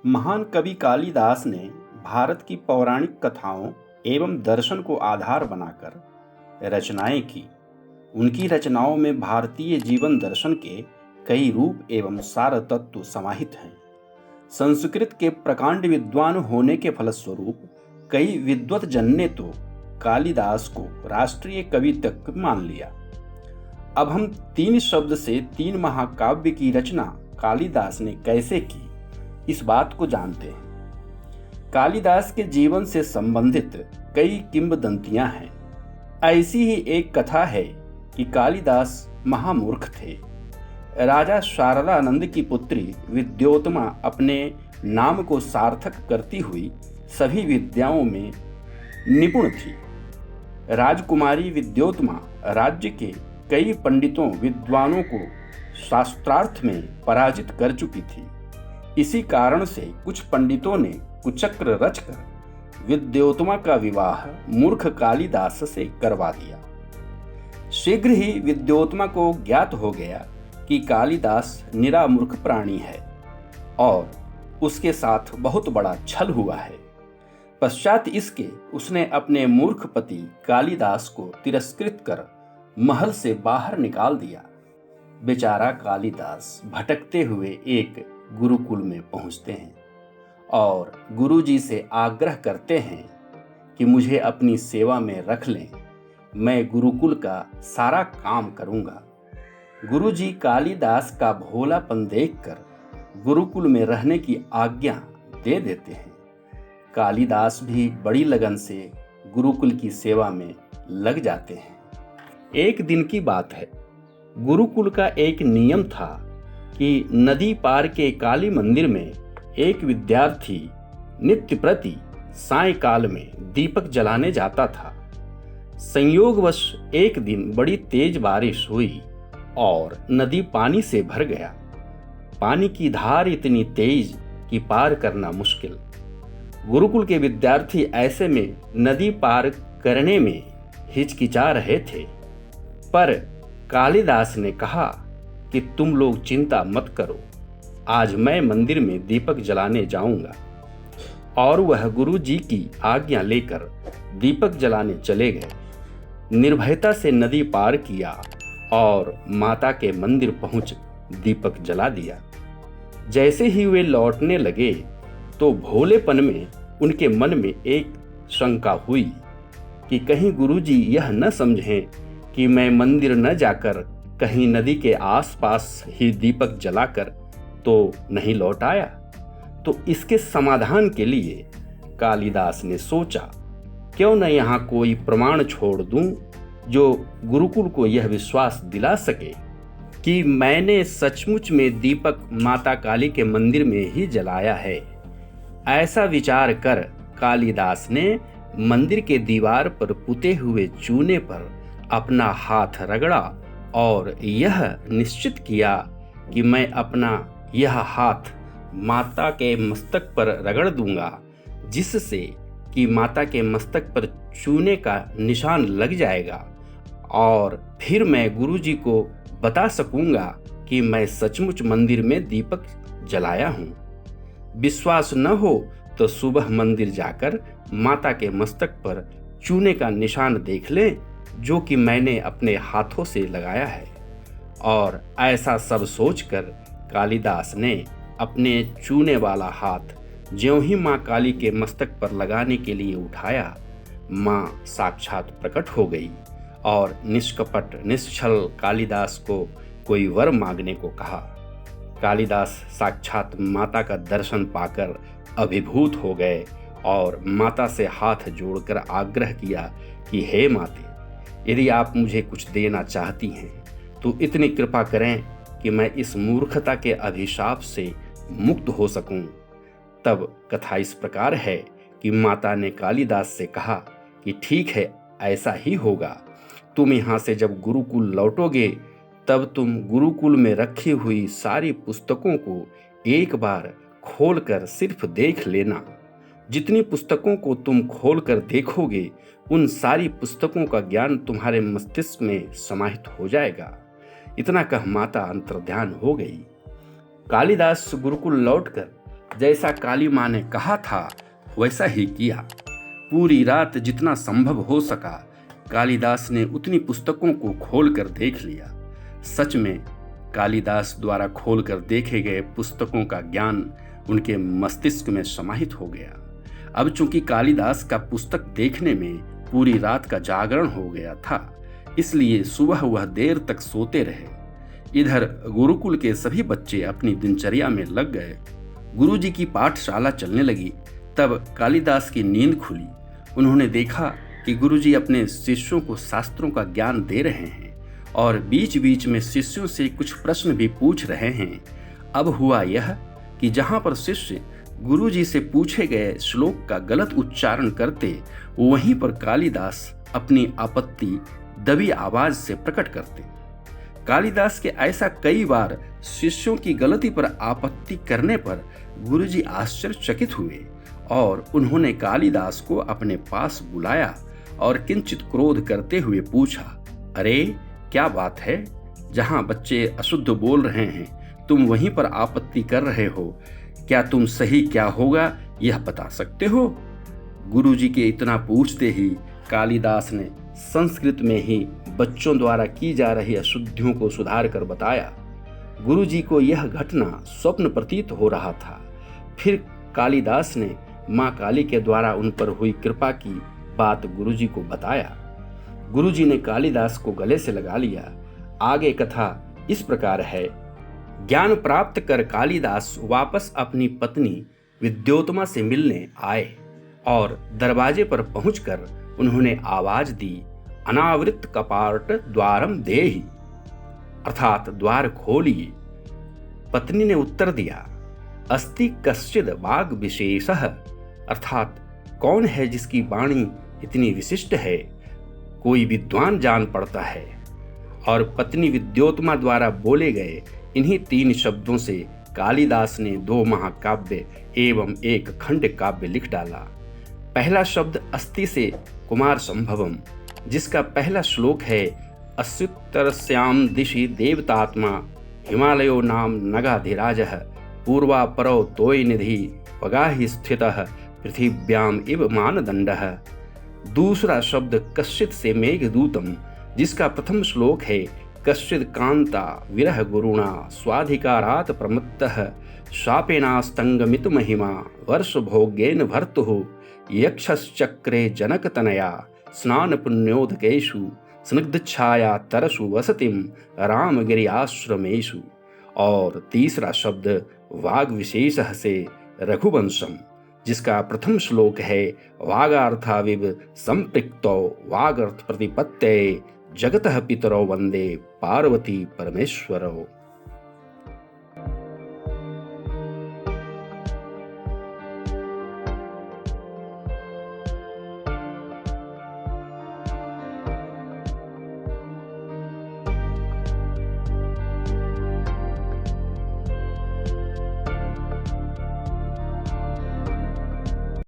महान कवि कालिदास ने भारत की पौराणिक कथाओं एवं दर्शन को आधार बनाकर रचनाएं की। उनकी रचनाओं में भारतीय जीवन दर्शन के कई रूप एवं सार तत्व समाहित हैं। संस्कृत के प्रकांड विद्वान होने के फलस्वरूप कई विद्वत जन ने तो कालिदास को राष्ट्रीय कवि तक मान लिया। अब हम 3 शब्द से 3 महाकाव्य की रचना कालिदास ने कैसे की, इस बात को जानते हैं। कालिदास के जीवन से संबंधित कई किंवदंतियां हैं। ऐसी ही एक कथा है कि कालिदास महामूर्ख थे। राजा शारदानंद की पुत्री विद्योत्तमा अपने नाम को सार्थक करती हुई सभी विद्याओं में निपुण थी। राजकुमारी विद्योत्तमा राज्य के कई पंडितों विद्वानों को शास्त्रार्थ में पराजित कर चुकी थी। इसी कारण से कुछ पंडितों ने कुचक्र रचकर विद्योत्तमा का विवाह मूर्ख कालिदास से करवा दिया। शीघ्र ही विद्योत्तमा को ज्ञात हो गया कि कालिदास निरा मूर्ख प्राणी है और उसके साथ बहुत बड़ा छल हुआ है। पश्चात इसके उसने अपने मूर्ख पति कालिदास को तिरस्कृत कर महल से बाहर निकाल दिया। बेचारा कालिदास भटकते हुए एक गुरुकुल में पहुंचते हैं और गुरुजी से आग्रह करते हैं कि मुझे अपनी सेवा में रख लें, मैं गुरुकुल का सारा काम करूंगा। गुरुजी कालिदास का भोलापन देखकर गुरुकुल में रहने की आज्ञा दे देते हैं। कालिदास भी बड़ी लगन से गुरुकुल की सेवा में लग जाते हैं। एक दिन की बात है। गुरुकुल का एक नियम था कि नदी पार के काली मंदिर में एक विद्यार्थी नित्य प्रति सायंकाल में दीपक जलाने जाता था। संयोगवश एक दिन बड़ी तेज बारिश हुई और नदी पानी से भर गया। पानी की धार इतनी तेज कि पार करना मुश्किल। गुरुकुल के विद्यार्थी ऐसे में नदी पार करने में हिचकिचा रहे थे, पर कालिदास ने कहा कि तुम लोग चिंता मत करो, आज मैं मंदिर में दीपक जलाने जाऊंगा। और वह गुरु जी की आज्ञा लेकर दीपक जलाने चले गए। निर्भयता से नदी पार किया और माता के मंदिर पहुंच दीपक जला दिया। जैसे ही वे लौटने लगे तो भोलेपन में उनके मन में एक शंका हुई कि कहीं गुरुजी यह न समझें कि मैं मंदिर न जाकर कहीं नदी के आसपास ही दीपक जलाकर तो नहीं लौट आया। तो इसके समाधान के लिए कालिदास ने सोचा, क्यों न यहाँ कोई प्रमाण छोड़ दूं जो गुरुकुल को यह विश्वास दिला सके कि मैंने सचमुच में दीपक माता काली के मंदिर में ही जलाया है। ऐसा विचार कर कालिदास ने मंदिर के दीवार पर पुते हुए चूने पर अपना हाथ रगड़ा और यह निश्चित किया कि मैं अपना यह हाथ माता के मस्तक पर रगड़ दूंगा, जिससे कि माता के मस्तक पर चूने का निशान लग जाएगा और फिर मैं गुरुजी को बता सकूंगा कि मैं सचमुच मंदिर में दीपक जलाया हूँ। विश्वास न हो तो सुबह मंदिर जाकर माता के मस्तक पर चूने का निशान देख लें, जो कि मैंने अपने हाथों से लगाया है। और ऐसा सब सोचकर कालिदास ने अपने चूने वाला हाथ ज्यों ही माँ काली के मस्तक पर लगाने के लिए उठाया, माँ साक्षात प्रकट हो गई और निष्कपट निश्छल कालिदास को कोई वर मांगने को कहा। कालिदास साक्षात माता का दर्शन पाकर अभिभूत हो गए और माता से हाथ जोड़कर आग्रह किया कि हे माते, यदि आप मुझे कुछ देना चाहती हैं तो इतनी कृपा करें कि मैं इस मूर्खता के अभिशाप से मुक्त हो सकूं। तब कथा इस प्रकार है कि माता ने कालिदास से कहा कि ठीक है, ऐसा ही होगा। तुम यहाँ से जब गुरुकुल लौटोगे तब तुम गुरुकुल में रखी हुई सारी पुस्तकों को एक बार खोलकर सिर्फ देख लेना। जितनी पुस्तकों को तुम खोलकर देखोगे उन सारी पुस्तकों का ज्ञान तुम्हारे मस्तिष्क में समाहित हो जाएगा। इतना कह माता अंतर्ध्यान हो गई। कालिदास गुरुकुल लौटकर जैसा काली माँ ने कहा था वैसा ही किया। पूरी रात जितना संभव हो सका कालिदास ने उतनी पुस्तकों को खोलकर देख लिया। सच में कालिदास द्वारा खोलकर देखे गए पुस्तकों का ज्ञान उनके मस्तिष्क में समाहित हो गया। अब चूंकि कालिदास का पुस्तक देखने में पूरी रात का जागरण हो गया था, इसलिए सुबह वह देर तक सोते रहे। इधर गुरुकुल के सभी बच्चे अपनी दिनचर्या में लग गए। गुरुजी की पाठशाला चलने लगी। तब कालिदास की नींद खुली। उन्होंने देखा कि गुरुजी अपने शिष्यों को शास्त्रों का ज्ञान दे रहे हैं और बीच बीच में शिष्यों से कुछ प्रश्न भी पूछ रहे हैं। अब हुआ यह कि जहां पर शिष्य गुरुजी से पूछे गए श्लोक का गलत उच्चारण करते, वहीं पर कालिदास अपनी आपत्ति दबी आवाज से प्रकट करते। कालिदास के ऐसा कई बार शिष्यों की गलती पर आपत्ति करने पर गुरुजी आश्चर्यचकित हुए और उन्होंने कालिदास को अपने पास बुलाया और किंचित क्रोध करते हुए पूछा, अरे क्या बात है, जहां बच्चे अशुद्ध बोल रहे हैं तुम वहीं पर आपत्ति कर रहे हो। क्या तुम सही क्या होगा यह बता सकते हो? गुरुजी के इतना पूछते ही कालिदास ने संस्कृत में ही बच्चों द्वारा की जा रही अशुद्धियों को सुधार कर बताया। गुरुजी को यह घटना स्वप्न प्रतीत हो रहा था। फिर कालिदास ने माँ काली के द्वारा उन पर हुई कृपा की बात गुरुजी को बताया। गुरुजी ने कालिदास को गले से लगा लिया। आगे कथा इस प्रकार है। ज्ञान प्राप्त कर कालिदास वापस अपनी पत्नी विद्योत्तमा से मिलने आए और दरवाजे पर पहुंचकर उन्होंने आवाज दी, अनावृत कपाट द्वारम देहि, अर्थात द्वार खोलिए। पत्नी ने उत्तर दिया, अस्ति कश्चिद वाग विशेषः, अर्थात कौन है जिसकी वाणी इतनी विशिष्ट है, कोई विद्वान जान पड़ता है। और पत्नी विद्योत्तमा द्वारा बोले गए इन्हीं 3 शब्दों से कालिदास ने 2 महाकाव्य एवं 1 खंड काव्य लिख डाला। पहला शब्द अस्ति से कुमार संभवम, जिसका पहला श्लोक है, अस्युत्तरस्याम दिशि देवतात्मा हिमालयो नाम नगाधिराजः पूर्वापरो तोय निधि पगाहि स्थितः पृथिव्याम इव मानदंडः। दूसरा शब्द कश्चित से मेघदूतम, जिसका प्रथम श्लोक है, कश्चित् कांता विरह गुरुणा स्वाधिकारात् प्रमत्तः शापेनास्तंगमित महिमा वर्ष भोग्येन भर्तुः यक्षश्चक्रे जनकतनया स्नान पुण्योदकेषु स्निग्धच्छाया तरसु वसतिम रामगिरि आश्रमेषु। और तीसरा शब्द वाग विशेषः से रघुवंशम, जिसका प्रथम श्लोक है, वागार्थाविव संपृक्तो वागर्थ प्रतिपत्तये जगतः पितरो वंदे पार्वती परमेश्वरो।